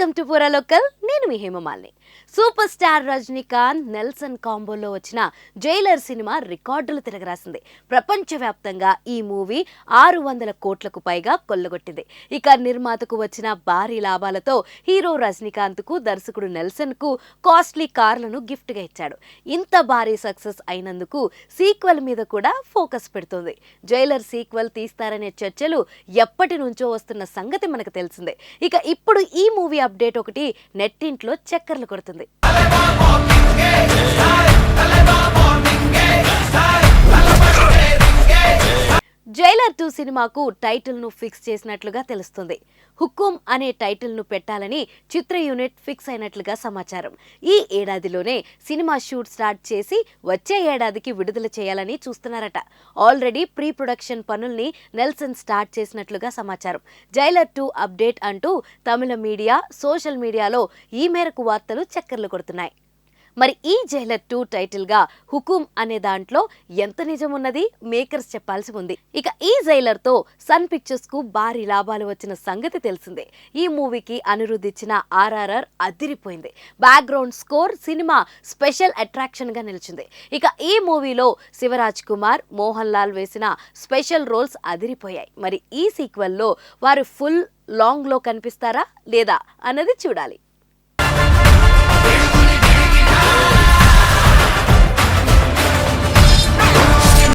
Welcome to పూరా లోకల్. నేను మీ హేమమాలిని. సూపర్ స్టార్ రజనీకాంత్ నెల్సన్ కాంబోలో వచ్చిన జైలర్ సినిమా రికార్డులు తిరగరాసింది. ప్రపంచవ్యాప్తంగా ఈ మూవీ 600 కోట్లకు పైగా కొల్లగొట్టింది. ఇక నిర్మాతకు వచ్చిన భారీ లాభాలతో హీరో రజనీకాంత్ కు దర్శకుడు నెల్సన్ కు కాస్ట్లీ కార్లను గిఫ్ట్ గా ఇచ్చాడు. ఇంత భారీ సక్సెస్ అయినందుకు సీక్వెల్ మీద కూడా ఫోకస్ పెడుతుంది. జైలర్ సీక్వెల్ తీస్తారనే చర్చలు ఎప్పటి నుంచో వస్తున్న సంగతి మనకు తెలిసిందే. ఇక ఇప్పుడు ఈ మూవీ అప్డేట్ ఒకటి నెట్టింట్లో చక్కర్లు కొడుతుంది. జైలర్ 2 సినిమాకు టైటిల్ ను ఫిక్స్ చేసినట్లుగా తెలుస్తుంది. హుకుం అనే టైటిల్ ను పెట్టాలని చిత్ర యూనిట్ ఫిక్స్ అయినట్లుగా సమాచారం. ఈ ఏడాదిలోనే సినిమా షూట్ స్టార్ట్ చేసి వచ్చే ఏడాదికి విడుదల చేయాలని చూస్తున్నారట. ఆల్రెడీ ప్రీ ప్రొడక్షన్ పనుల్ని నెల్సన్ స్టార్ట్ చేసినట్లుగా సమాచారం. జైలర్ 2 అప్డేట్ అంటూ తమిళ మీడియా, సోషల్ మీడియాలో ఈ మేరకు వార్తలు చక్కర్లు కొడుతున్నాయి. మరి ఈ జైలర్ 2 టైటిల్ గా హుకుం అనే దాంట్లో ఎంత నిజం ఉన్నది మేకర్స్ చెప్పాల్సి ఉంది. ఇక ఈ జైలర్ తో సన్ పిక్చర్స్ కు భారీ లాభాలు వచ్చిన సంగతి తెలిసిందే. ఈ మూవీకి అనిరుద్ధ్ ఇచ్చిన RRR అదిరిపోయింది. Background score cinema special attraction గా నిలిచింది. ఇక ఈ మూవీలో శివరాజ్ కుమార్, మోహన్ లాల్ వేసిన స్పెషల్ రోల్స్ అదిరిపోయాయి. మరి ఈ సీక్వెల్ లో వారు ఫుల్ లాంగ్ లో కనిపిస్తారా లేదా అన్నది చూడాలి.